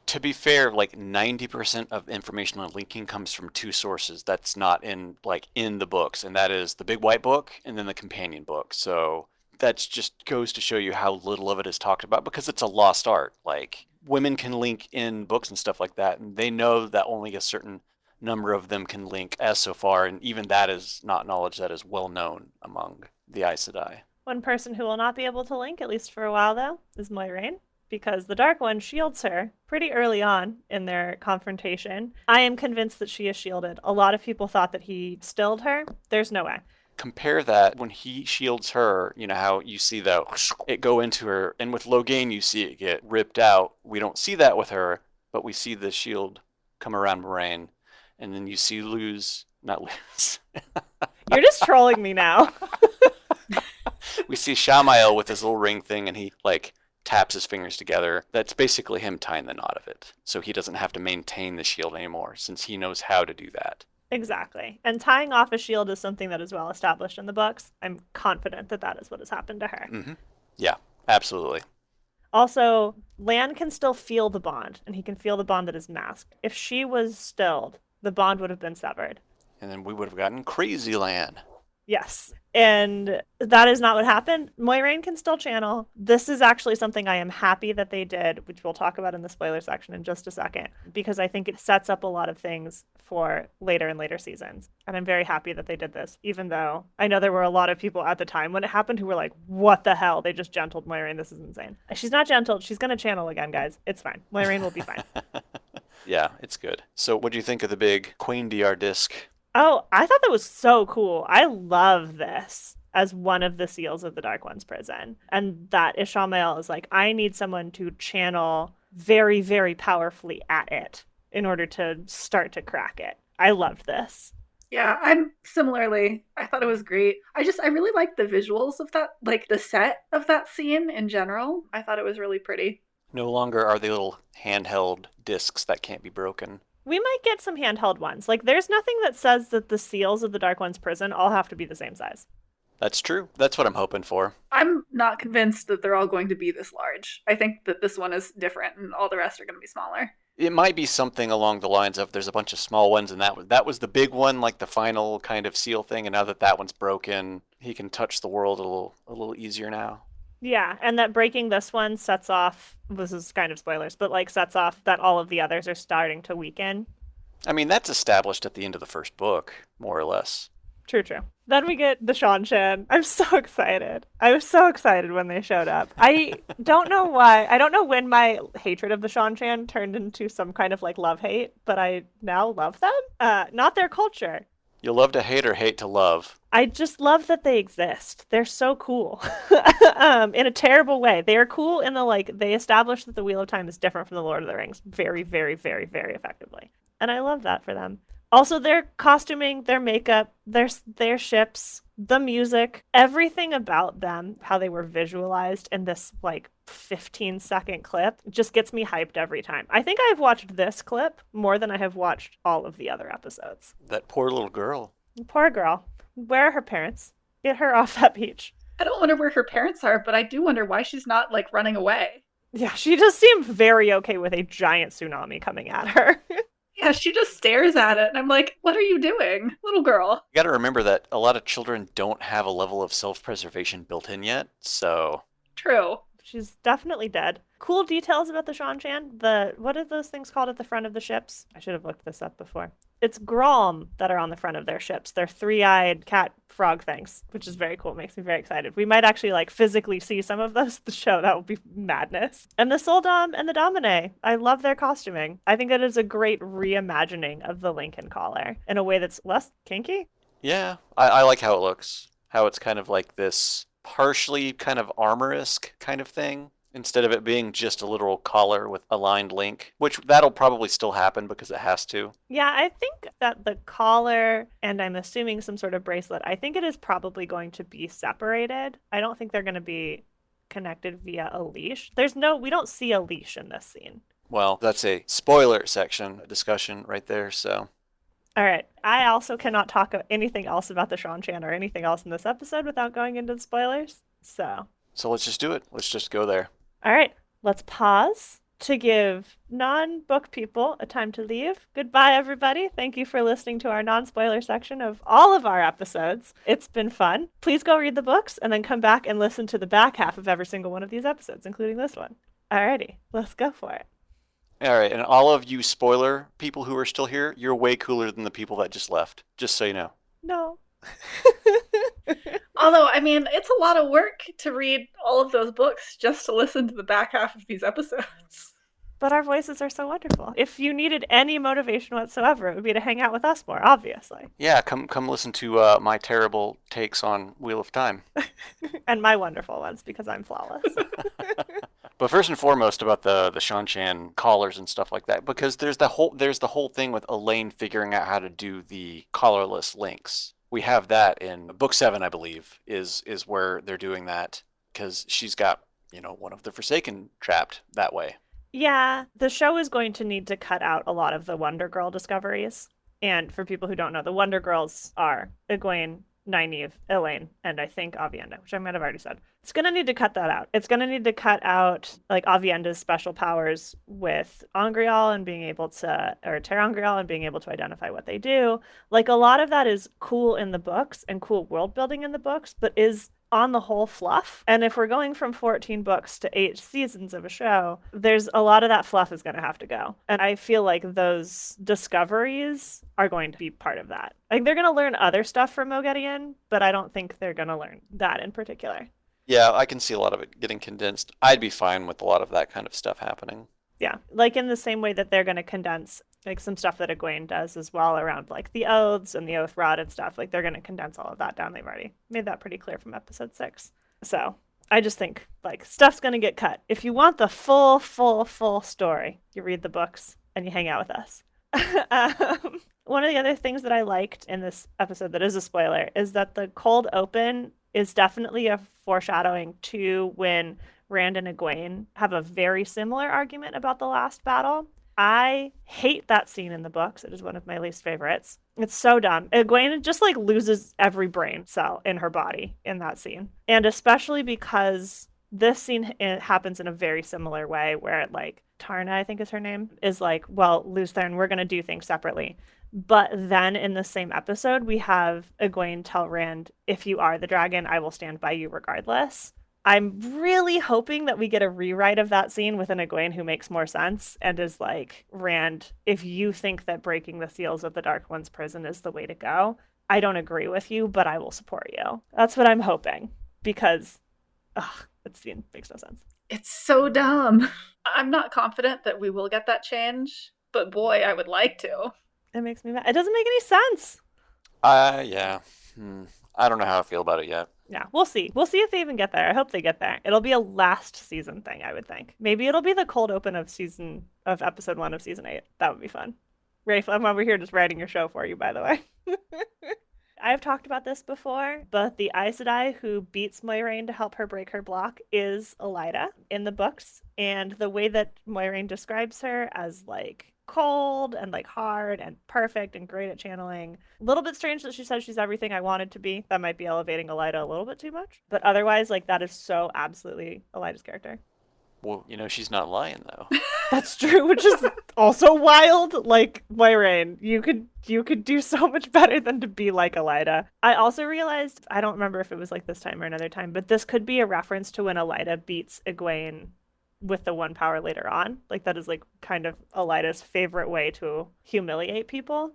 To be fair, 90% of information on linking comes from two sources that's not in the books, and that is the Big White Book and then the companion book. So that just goes to show you how little of it is talked about, because it's a lost art. Women can link in books and stuff like that, and they know that only a certain number of them can link as so far, and even that is not knowledge that is well known among the Aes Sedai. One person who will not be able to link, at least for a while though, is Moiraine, because the Dark One shields her pretty early on in their confrontation. I am convinced that she is shielded. A lot of people thought that he stilled her. There's no way. Compare that when he shields her, how you see it go into her, and with Loghain you see it get ripped out. We don't see that with her, but we see the shield come around Moiraine, and then you see not lose. You're just trolling me now. We see Shamael with his little ring thing, and he taps his fingers together. That's basically him tying the knot of it, so he doesn't have to maintain the shield anymore, since he knows how to do that. Exactly. And tying off a shield is something that is well established in the books. I'm confident that is what has happened to her. Mm-hmm. Yeah, absolutely. Also, Lan can still feel the bond, and he can feel the bond that is masked. If she was stilled, the bond would have been severed. And then we would have gotten crazy Lan. Yes. And that is not what happened. Moiraine can still channel. This is actually something I am happy that they did, which we'll talk about in the spoiler section in just a second, because I think it sets up a lot of things for later and later seasons. And I'm very happy that they did this, even though I know there were a lot of people at the time when it happened who were like, what the hell? They just gentled Moiraine. This is insane. She's not gentled. She's going to channel again, guys. It's fine. Moiraine will be fine. Yeah, it's good. So what do you think of the big Queen DR disc? Oh, I thought that was so cool. I love this. as one of the seals of the Dark One's prison. And that Ishamael is like, I need someone to channel very, very powerfully at it in order to start to crack it. I loved this. Yeah, I'm similarly. I thought it was great. I really liked the visuals of that, like the set of that scene in general. I thought it was really pretty. No longer are they little handheld discs that can't be broken. We might get some handheld ones. Like, there's nothing that says that the seals of the Dark One's prison all have to be the same size. That's true. That's what I'm hoping for. I'm not convinced that they're all going to be this large. I think that this one is different and all the rest are going to be smaller. It might be something along the lines of there's a bunch of small ones, and that was the big one, like the final kind of seal thing. And now that one's broken, he can touch the world a little easier now. Yeah, and that breaking this one sets off, this is kind of spoilers, but like sets off that all of the others are starting to weaken. I mean, that's established at the end of the first book, more or less. True. Then we get the Shanshan. I'm so excited. I was so excited when they showed up. I don't know why. I don't know when my hatred of the Shanshan turned into some kind of like love-hate, but I now love them. Not their culture. You love to hate or hate to love. I just love that they exist. They're so cool. In a terrible way. They are cool in the like, they establish that the Wheel of Time is different from the Lord of the Rings very, very, very, very effectively. And I love that for them. Also, their costuming, their makeup, their ships, the music, everything about them, how they were visualized in this like 15-second clip just gets me hyped every time. I think I've watched this clip more than I have watched all of the other episodes. That poor little girl. Poor girl. Where are her parents? Get her off that beach. I don't wonder where her parents are, but I do wonder why she's not like running away. Yeah, she just seemed very okay with a giant tsunami coming at her. Yeah, she just stares at it, and I'm like, what are you doing, little girl? You got to remember that a lot of children don't have a level of self-preservation built in yet, so... True. She's definitely dead. Cool details about the Shanshan. What are those things called at the front of the ships? I should have looked this up before. It's Grom that are on the front of their ships. They're three-eyed cat frog things, which is very cool. Makes me very excited. We might actually like physically see some of those at the show. That would be madness. And the Soldom and the Domine. I love their costuming. I think it is a great reimagining of the Lincoln collar in a way that's less kinky. Yeah, I like how it looks. How it's kind of like this partially kind of armor-esque kind of thing, instead of it being just a literal collar with aligned link, which that'll probably still happen because it has to. Yeah, I think that the collar, and I'm assuming some sort of bracelet, I think it is probably going to be separated. I don't think they're going to be connected via a leash. We don't see a leash in this scene. Well, that's a spoiler section discussion right there, so... All right. I also cannot talk anything else about the Shanshan or anything else in this episode without going into the spoilers. So let's just do it. Let's just go there. All right. Let's pause to give non-book people a time to leave. Goodbye, everybody. Thank you for listening to our non-spoiler section of all of our episodes. It's been fun. Please go read the books and then come back and listen to the back half of every single one of these episodes, including this one. Alrighty. Let's go for it. All right, and all of you spoiler people who are still here, you're way cooler than the people that just left, just so you know. No. Although, I mean, it's a lot of work to read all of those books just to listen to the back half of these episodes. But our voices are so wonderful. If you needed any motivation whatsoever, it would be to hang out with us more, obviously. Yeah, come listen to my terrible takes on Wheel of Time. And my wonderful ones, because I'm flawless. But first and foremost about the Shanshan collars and stuff like that, because there's the whole thing with Elaine figuring out how to do the collarless links. We have that in book 7, I believe, is where they're doing that, because she's got, one of the Forsaken trapped that way. Yeah, the show is going to need to cut out a lot of the Wonder Girl discoveries. And for people who don't know, the Wonder Girls are Egwene, Nynaeve, Elaine, and I think Aviendha, which I might have already said. It's going to need to cut that out. It's going to need to cut out like Aviendha's special powers with Angreal and being able to, or Terangreal and being able to identify what they do. Like a lot of that is cool in the books and cool world building in the books, but is on the whole fluff. And if we're going from 14 books to 8 seasons of a show, there's a lot of that fluff is going to have to go. And I feel like those discoveries are going to be part of that. Like they're going to learn other stuff from Moghedien, but I don't think they're going to learn that in particular. Yeah, I can see a lot of it getting condensed. I'd be fine with a lot of that kind of stuff happening. Yeah, like in the same way that they're going to condense Like some stuff that Egwene does as well around like the oaths and the oath rod and stuff. Like they're going to condense all of that down. They've already made that pretty clear from episode 6. So I just think like stuff's going to get cut. If you want the full story, you read the books and you hang out with us. One of the other things that I liked in this episode that is a spoiler is that the cold open is definitely a foreshadowing to when Rand and Egwene have a very similar argument about the last battle. I hate that scene in the books. It is one of my least favorites. It's so dumb. Egwene just like loses every brain cell in her body in that scene. And especially because this scene happens in a very similar way where like Tarna, I think is her name, is like, well, Luthen, we're going to do things separately. But then in the same episode, we have Egwene tell Rand, if you are the dragon, I will stand by you regardless. I'm really hoping that we get a rewrite of that scene with an Egwene who makes more sense and is like, Rand, if you think that breaking the seals of the Dark One's prison is the way to go, I don't agree with you, but I will support you. That's what I'm hoping, because that scene makes no sense. It's so dumb. I'm not confident that we will get that change, but boy, I would like to. It makes me mad. It doesn't make any sense. Yeah. I don't know how I feel about it yet. Yeah, we'll see. We'll see if they even get there. I hope they get there. It'll be a last season thing, I would think. Maybe it'll be the cold open of episode 1 of season 8. That would be fun. Rafe, I'm over here just writing your show for you, by the way. I've talked about this before, but the Aes Sedai who beats Moiraine to help her break her block is Elaida in the books. And the way that Moiraine describes her as like cold and like hard and perfect and great at channeling. A little bit strange that she says she's everything I wanted to be. That might be elevating Elaida a little bit too much. But otherwise, like that is so absolutely Elaida's character. Well, she's not lying though. That's true, which is also wild. Like Moiraine, you could do so much better than to be like Elaida. I also realized, I don't remember if it was like this time or another time, but this could be a reference to when Elaida beats Egwene with the one power later on. Like that is like kind of Elaida's favorite way to humiliate people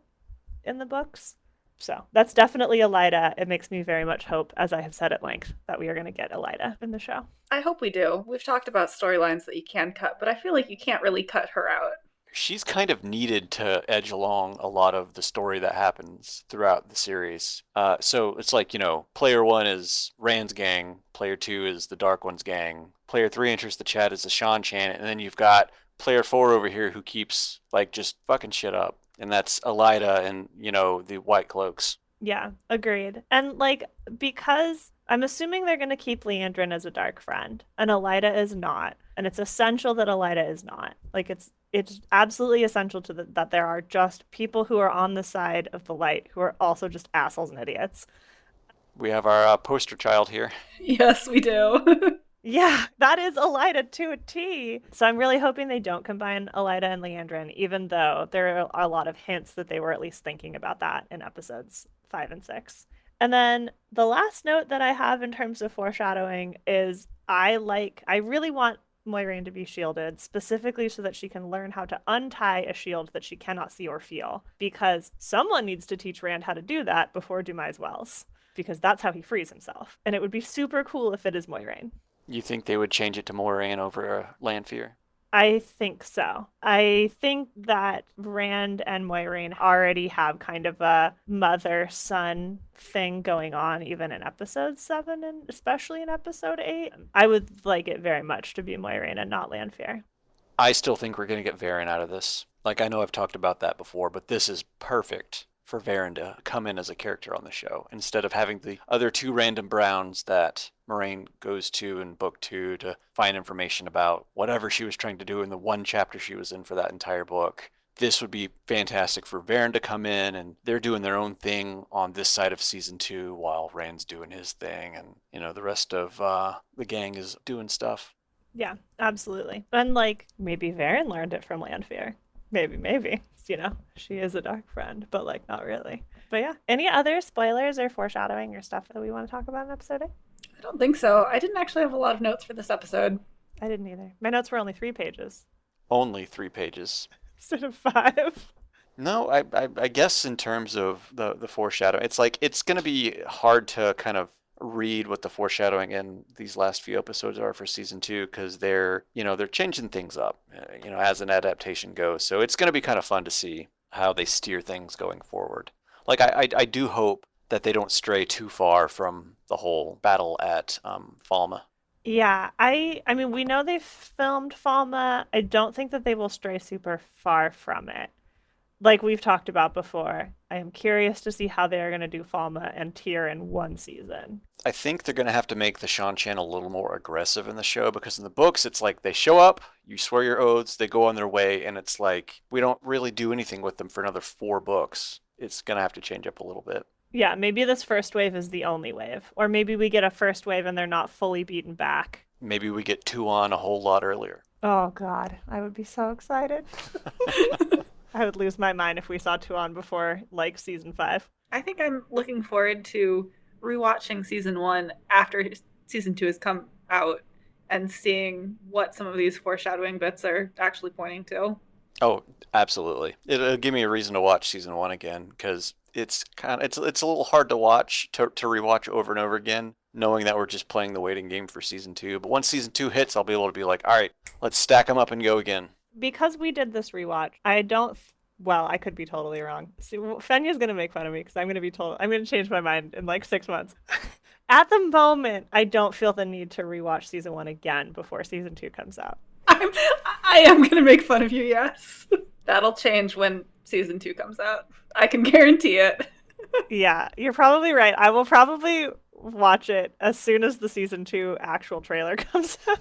in the books. So that's definitely Elaida. It makes me very much hope, as I have said at length, that we are going to get Elaida in the show. I hope we do. We've talked about storylines that you can cut, but I feel like you can't really cut her out. She's kind of needed to edge along a lot of the story that happens throughout the series. So it's like, player 1 is Rand's gang, player 2 is the Dark One's gang, player 3 enters the chat as a Shan Chan, and then you've got player 4 over here who keeps like just fucking shit up. And that's Elaida and, the White Cloaks. Yeah, agreed. And like, because I'm assuming they're going to keep Liandrin as a dark friend, and Elaida is not. And it's essential that Elaida is not. Like, it's absolutely essential to that there are just people who are on the side of the light who are also just assholes and idiots. We have our poster child here. Yes, we do. Yeah, that is Elaida to a T. So I'm really hoping they don't combine Elaida and Liandrin, even though there are a lot of hints that they were at least thinking about that in episodes 5 and 6. And then the last note that I have in terms of foreshadowing is I really want Moiraine to be shielded, specifically so that she can learn how to untie a shield that she cannot see or feel, because someone needs to teach Rand how to do that before Dumais Wells, because that's how he frees himself. And it would be super cool if it is Moiraine. You think they would change it to Moiraine over Lanfear? I think so. I think that Rand and Moiraine already have kind of a mother-son thing going on, even in episode 7 and especially in episode 8. I would like it very much to be Moiraine and not Lanfear. I still think we're going to get Varian out of this. Like, I know I've talked about that before, but this is perfect for Veriendha to come in as a character on the show, instead of having the other 2 random Browns that Moiraine goes to in book 2 to find information about whatever she was trying to do in the one chapter she was in for that entire book. This would be fantastic for Veriendha to come in, and they're doing their own thing on this side of season 2 while Rand's doing his thing, and the rest of the gang is doing stuff. Yeah, absolutely. And like, maybe Varian learned it from Lanfear. Maybe. She is a dark friend, but like not really. But yeah, any other spoilers or foreshadowing or stuff that we want to talk about in episode 8? I don't think so. I didn't actually have a lot of notes for this episode. I didn't either. My notes were only 3 pages. Only 3 pages. Instead of 5. No, I guess in terms of the foreshadow, it's like it's going to be hard to kind of read what the foreshadowing in these last few episodes are for season 2, because they're changing things up, as an adaptation goes. So it's going to be kind of fun to see how they steer things going forward. Like I do hope that they don't stray too far from the whole battle at Falma. Yeah, I mean, we know they filmed Falma. I don't think that they will stray super far from it. Like we've talked about before, I am curious to see how they are going to do Falma and Tyr in one season. I think they're going to have to make the Shan-Chan a little more aggressive in the show, because in the books, it's like they show up, you swear your oaths, they go on their way, and it's like we don't really do anything with them for another 4 books. It's going to have to change up a little bit. Yeah, maybe this first wave is the only wave. Or maybe we get a first wave and they're not fully beaten back. Maybe we get Tuon a whole lot earlier. Oh, God. I would be so excited. I would lose my mind if we saw Tuon before, like, season 5. I think I'm looking forward to rewatching season 1 after season 2 has come out and seeing what some of these foreshadowing bits are actually pointing to. Oh, absolutely. It'll give me a reason to watch season 1 again, because it's a little hard to watch, to rewatch over and over again, knowing that we're just playing the waiting game for season 2. But once season 2 hits, I'll be able to be like, all right, let's stack them up and go again. Because we did this rewatch, I don't. Well, I could be totally wrong. See, Fenya's gonna make fun of me because I'm gonna change my mind in like 6 months. At the moment, I don't feel the need to rewatch season 1 again before season 2 comes out. I am gonna make fun of you, yes. That'll change when season 2 comes out. I can guarantee it. Yeah, you're probably right. I will probably watch it as soon as the season 2 actual trailer comes out.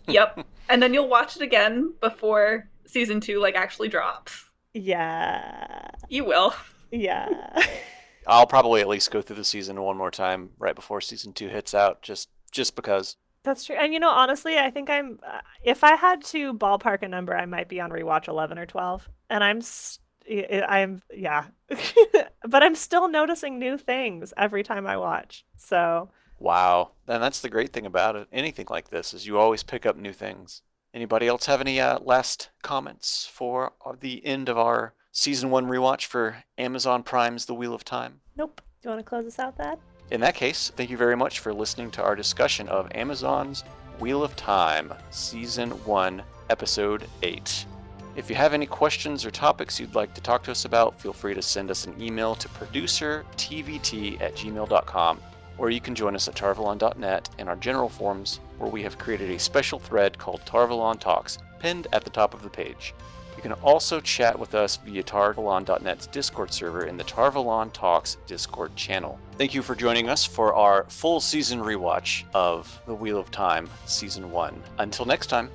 Yep. And then you'll watch it again before season 2 actually drops. Yeah. You will. Yeah. I'll probably at least go through the season 1 more time right before season 2 hits out, just because. That's true. And honestly, I think if I had to ballpark a number, I might be on rewatch 11 or 12. And yeah. But I'm still noticing new things every time I watch. So. Wow. And that's the great thing about it. Anything like this is you always pick up new things. Anybody else have any last comments for the end of our season 1 rewatch for Amazon Prime's The Wheel of Time? Nope. Do you want to close us out, Thad? In that case, thank you very much for listening to our discussion of Amazon's Wheel of Time, Season 1, Episode 8. If you have any questions or topics you'd like to talk to us about, feel free to send us an email to producertvt@gmail.com, or you can join us at tarvalon.net in our general forums, where we have created a special thread called Tarvalon Talks, pinned at the top of the page. You can also chat with us via tarvalon.net's Discord server in the Tarvalon Talks Discord channel. Thank you for joining us for our full season rewatch of The Wheel of Time, Season 1. Until next time.